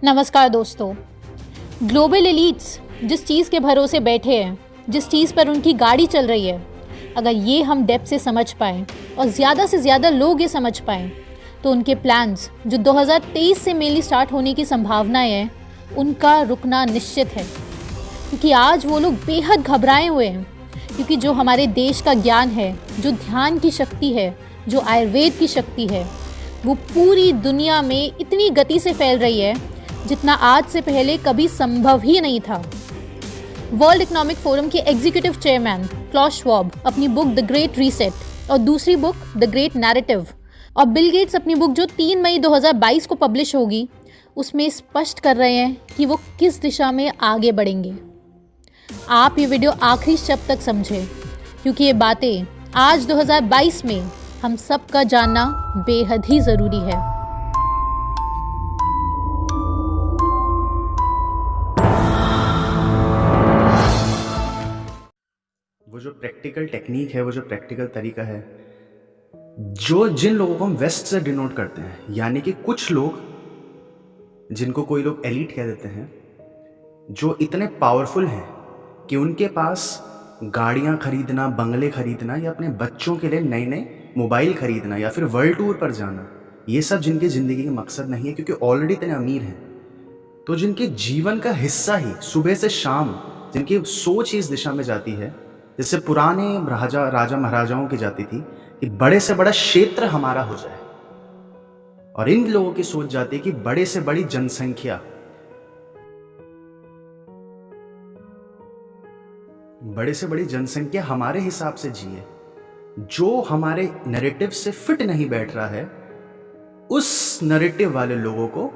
नमस्कार दोस्तों। Global elites जिस चीज़ के भरोसे बैठे हैं, जिस चीज़ पर उनकी गाड़ी चल रही है, अगर ये हम डेप्थ से समझ पाएँ और ज़्यादा से ज़्यादा लोग ये समझ पाएँ, तो उनके प्लान्स जो 2023 से मेनली स्टार्ट होने की संभावनाएं हैं, उनका रुकना निश्चित है। क्योंकि आज वो लोग बेहद घबराए हुए हैं, क्योंकि जो हमारे देश का ज्ञान है, जो ध्यान की शक्ति है, जो आयुर्वेद की शक्ति है, वो पूरी दुनिया में इतनी गति से फैल रही है जितना आज से पहले कभी संभव ही नहीं था। वर्ल्ड इकोनॉमिक फोरम के एग्जीक्यूटिव चेयरमैन क्लॉस श्वाब अपनी बुक द ग्रेट रीसेट और दूसरी बुक द ग्रेट नैरेटिव और बिल गेट्स अपनी बुक जो 3 मई 2022 को पब्लिश होगी, उसमें स्पष्ट कर रहे हैं कि वो किस दिशा में आगे बढ़ेंगे। आप ये वीडियो आखिरी शब्द तक समझें, क्योंकि ये बातें आज 2022 में हम सबका जानना बेहद ही ज़रूरी है। वो जो प्रैक्टिकल टेक्निक है, वो जो प्रैक्टिकल तरीका है, जिन लोगों को हम वेस्ट से डिनोट करते हैं, यानी कि कुछ लोग जिनको कोई लोग एलीट कह देते हैं, जो इतने पावरफुल हैं कि उनके पास गाड़ियां खरीदना, बंगले खरीदना या अपने बच्चों के लिए नए नए मोबाइल खरीदना या फिर वर्ल्ड टूर पर जाना, ये सब जिनके ज़िंदगी का मकसद नहीं है, क्योंकि ऑलरेडी इतने अमीर हैं, तो जिनके जीवन का हिस्सा ही सुबह से शाम, जिनकी सोच ही इस दिशा में जाती है, जैसे पुराने राजा महाराजाओं की जाती थी कि बड़े से बड़ा क्षेत्र हमारा हो जाए, और इन लोगों की सोच जाती है कि बड़े से बड़ी जनसंख्या, बड़े से बड़ी जनसंख्या हमारे हिसाब से जिए। जो हमारे नैरेटिव से फिट नहीं बैठ रहा है, उस नैरेटिव वाले लोगों को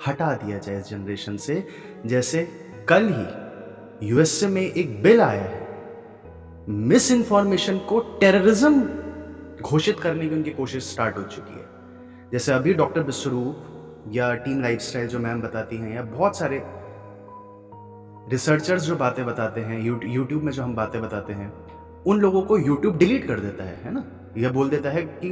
हटा दिया जाए इस जनरेशन से। जैसे कल ही यूएसए में एक बिल आया है, मिस इन्फॉर्मेशन को टेररिज्म घोषित करने की उनकी कोशिश स्टार्ट हो चुकी है। जैसे अभी डॉक्टर विश्वरूप या टीम लाइफस्टाइल जो मैम बताती हैं, या बहुत सारे रिसर्चर्स जो बातें बताते हैं, यूट्यूब में जो हम बातें बताते हैं, उन लोगों को यूट्यूब डिलीट कर देता है ना, यह बोल देता है कि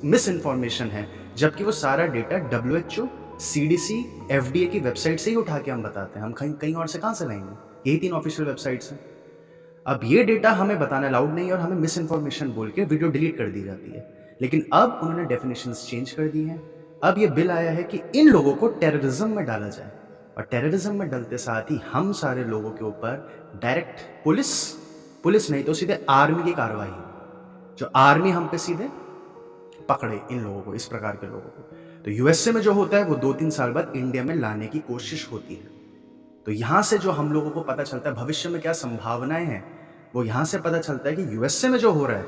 मिस इन्फॉर्मेशन है, जबकि वो सारा डेटा WHO, CDC, FDA की वेबसाइट से ही उठा के हम बताते हैं। हम कहीं और से कहाँ से लाएंगे? यही 3 ऑफिशियल वेबसाइट्स हैं। अब ये डेटा हमें बताना अलाउड नहीं है और हमें मिस इन्फॉर्मेशन बोल के वीडियो डिलीट कर दी जाती है। लेकिन अब उन्होंने डेफिनेशंस चेंज कर दी हैं। अब ये बिल आया है कि इन लोगों को टेररिज्म में डाला जाए, और टेररिज्म में डलते साथ ही हम सारे लोगों के ऊपर डायरेक्ट पुलिस नहीं तो सीधे आर्मी की कार्रवाई हो, जो आर्मी हम पे सीधे पकड़े इन लोगों को, इस प्रकार के लोगों को। तो यूएसए में जो होता है वो 2-3 साल बाद इंडिया में लाने की कोशिश होती है। तो यहाँ से जो हम लोगों को पता चलता है भविष्य में क्या संभावनाएं हैं, वो यहाँ से पता चलता है कि यूएसए में जो हो रहा है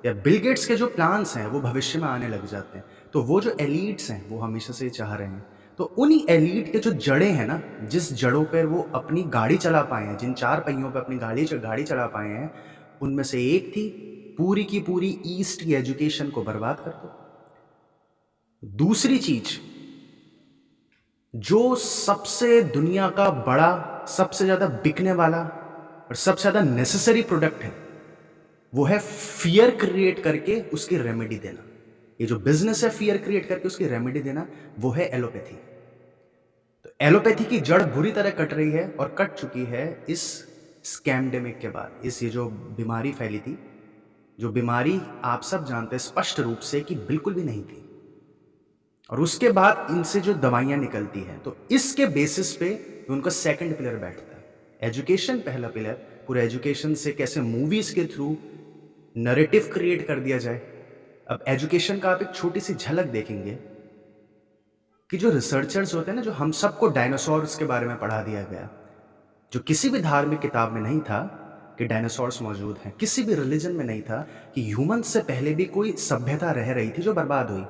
या बिल गेट्स के जो प्लान्स हैं वो भविष्य में आने लग जाते हैं। तो वो जो एलीट्स हैं वो हमेशा से चाह रहे हैं, तो उन्हीं एलीट के जो जड़ें हैं ना, जिस जड़ों पर वो अपनी गाड़ी चला पाए हैं, जिन 4 पहियों पर अपनी गाड़ी चला पाए हैं, उनमें से एक थी पूरी की पूरी ईस्ट की एजुकेशन को बर्बाद कर दो। दूसरी चीज, जो सबसे दुनिया का बड़ा, सबसे ज़्यादा बिकने वाला और सबसे ज़्यादा नेसेसरी प्रोडक्ट है, वो है फियर क्रिएट करके उसकी रेमेडी देना। ये जो बिजनेस है फियर क्रिएट करके उसकी रेमेडी देना, वो है एलोपैथी। तो एलोपैथी की जड़ बुरी तरह कट रही है और कट चुकी है इस स्कैमडेमिक के बाद। ये जो बीमारी फैली थी, जो बीमारी आप सब जानते हैं स्पष्ट रूप से कि बिल्कुल भी नहीं थी, और उसके बाद इनसे जो दवाइयाँ निकलती हैं, तो इसके बेसिस पे उनका सेकंड पिलर बैठता है। एजुकेशन पहला पिलर, पूरे एजुकेशन से कैसे मूवीज़ के थ्रू नैरेटिव क्रिएट कर दिया जाए। अब एजुकेशन का आप एक छोटी सी झलक देखेंगे कि जो रिसर्चर्स होते हैं ना, जो हम सबको डायनासोर्स के बारे में पढ़ा दिया गया, जो किसी भी धार्मिक किताब में नहीं था कि डायनासोर्स मौजूद हैं, किसी भी रिलीजन में नहीं था कि ह्यूमन से पहले भी कोई सभ्यता रह रही थी जो बर्बाद हुई।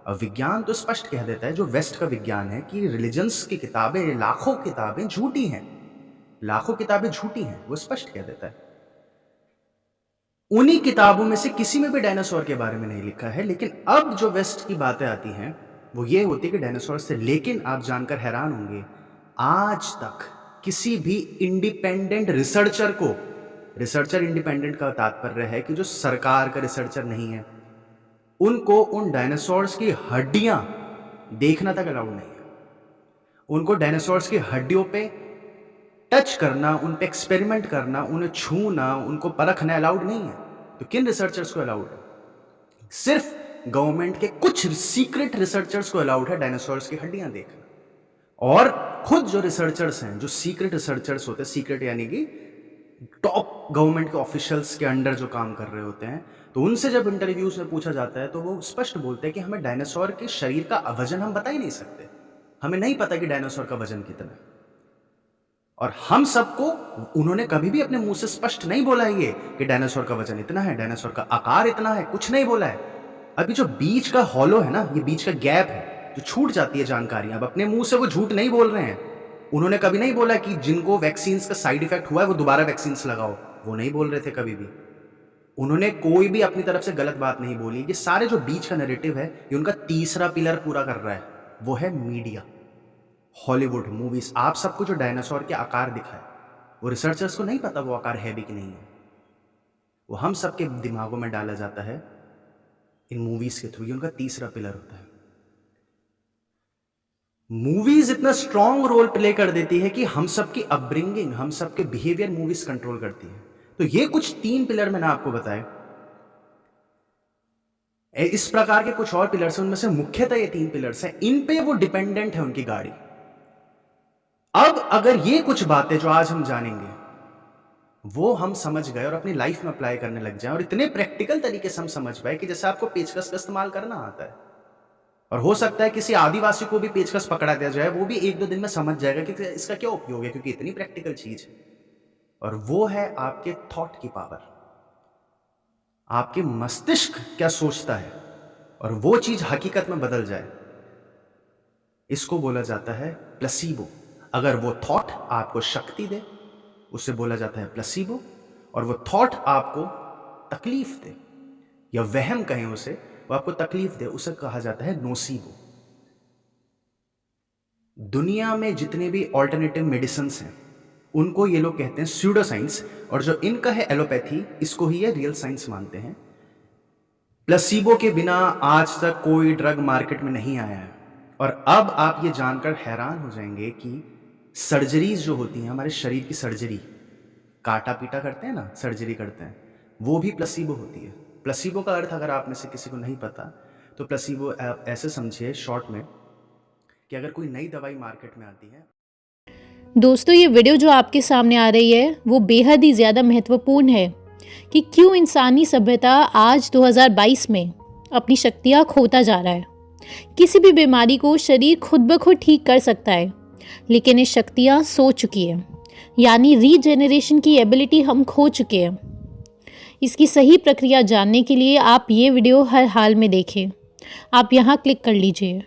और विज्ञान तो स्पष्ट कह देता है, जो वेस्ट का विज्ञान है, कि रिलीजन्स की किताबें, लाखों किताबें झूठी हैं, लाखों किताबें झूठी हैं, वो स्पष्ट कह देता है। उन्हीं किताबों में से किसी में भी डायनासोर के बारे में नहीं लिखा है। लेकिन अब जो वेस्ट की बातें आती हैं वो ये होती है कि डायनासोर से, लेकिन आप जानकर हैरान होंगे, आज तक किसी भी इंडिपेंडेंट रिसर्चर को, रिसर्चर इंडिपेंडेंट का तात्पर्य है कि जो सरकार का रिसर्चर नहीं है, उनको उन डायनासोर्स की हड्डियां देखना तक अलाउड नहीं है। उनको डायनासोर्स की हड्डियों पे टच करना, उन पे एक्सपेरिमेंट करना, उन्हें छूना, उनको परखना अलाउड नहीं है। तो किन रिसर्चर्स को अलाउड है? सिर्फ गवर्नमेंट के कुछ सीक्रेट रिसर्चर्स को अलाउड है डायनासोर्स की हड्डियां देखना। और खुद जो रिसर्चर्स हैं, जो सीक्रेट रिसर्चर्स होते हैं, सीक्रेट यानी कि टॉप गवर्नमेंट के ऑफिशियल्स के अंडर जो काम कर रहे होते हैं, तो उनसे जब इंटरव्यूज में पूछा जाता है तो वो स्पष्ट बोलते हैं कि हमें डायनासोर के शरीर का वजन हम बता ही नहीं सकते, हमें नहीं पता कि डायनासोर का वजन कितना है। और हम सबको उन्होंने कभी भी अपने मुंह से स्पष्ट नहीं बोला है ये कि डायनासोर का वजन इतना है, डायनासोर का आकार इतना है, कुछ नहीं बोला है। अभी जो बीच का हॉलो है ना, ये बीच का गैप है जो छूट जाती है जानकारियां, अब अपने मुंह से वो झूठ नहीं बोल रहे हैं। उन्होंने कभी नहीं बोला कि जिनको वैक्सीन का साइड इफेक्ट हुआ है वो दोबारा वैक्सीन लगाओ, वो नहीं बोल रहे थे कभी भी। उन्होंने कोई भी अपनी तरफ से गलत बात नहीं बोली। ये सारे जो बीच का नैरेटिव है, ये उनका तीसरा पिलर पूरा कर रहा है, वो है मीडिया, हॉलीवुड मूवीज। आप सबको जो डायनासोर के आकार दिखाए, वो रिसर्चर्स को नहीं पता वो आकार है भी कि नहीं है, वो हम सबके दिमागों में डाला जाता है इन मूवीज के थ्रू। ये उनका तीसरा पिलर होता है। मूवीज इतना स्ट्रॉन्ग रोल प्ले कर देती है कि हम सबकी अपब्रिंगिंग, हम सबके बिहेवियर मूवीज कंट्रोल करती है। तो ये कुछ 3 पिलर मैंने आपको बताए। इस प्रकार के कुछ और पिलर्स हैं, उनमें से मुख्यतः ये 3 पिलर्स हैं, इन पे वो डिपेंडेंट है उनकी गाड़ी। अब अगर ये कुछ बातें जो आज हम जानेंगे वो हम समझ गए और अपनी लाइफ में अप्लाई करने लग जाए, और इतने प्रैक्टिकल तरीके से हम समझ पाए कि जैसे आपको पेचकस का इस्तेमाल करना आता है, और हो सकता है किसी आदिवासी को भी पेचकस पकड़ा दिया जाए, वो भी 1-2 दिन में समझ जाएगा कि इसका क्या उपयोग है, क्योंकि इतनी प्रैक्टिकल चीज है। और वो है आपके थॉट की पावर, आपके मस्तिष्क क्या सोचता है, और वो चीज हकीकत में बदल जाए, इसको बोला जाता है प्लेसीबो। अगर वो थॉट आपको शक्ति दे, उसे बोला जाता है प्लेसीबो। और वो थॉट आपको तकलीफ दे, या वहम कहें उसे, वो आपको तकलीफ दे, उसे कहा जाता है नोसीबो। दुनिया में जितने भी ऑल्टरनेटिव मेडिसिन हैं, उनको ये लोग कहते हैं स्यूडो साइंस, और जो इनका है एलोपैथी, इसको ही ये रियल साइंस मानते हैं। प्लेसीबो के बिना आज तक कोई ड्रग मार्केट में नहीं आया है। और अब आप ये जानकर हैरान हो जाएंगे कि सर्जरीज जो होती हैं, हमारे शरीर की सर्जरी, काटा पीटा करते हैं ना, सर्जरी करते हैं, वो भी प्लेसीबो होती है। प्लेसीबो का अर्थ अगर आप में से किसी को नहीं पता, तो प्लेसीबो ऐसे समझिए शॉर्ट में कि अगर कोई नई दवाई मार्केट में आती है। दोस्तों, ये वीडियो जो आपके सामने आ रही है वो बेहद ही ज़्यादा महत्वपूर्ण है कि क्यों इंसानी सभ्यता आज 2022 में अपनी शक्तियाँ खोता जा रहा है। किसी भी बीमारी को शरीर खुद ब खुद ठीक कर सकता है, लेकिन ये शक्तियाँ सो चुकी है, यानी रीजेनरेशन की एबिलिटी हम खो चुके हैं। इसकी सही प्रक्रिया जानने के लिए आप ये वीडियो हर हाल में देखें। आप यहाँ क्लिक कर लीजिए।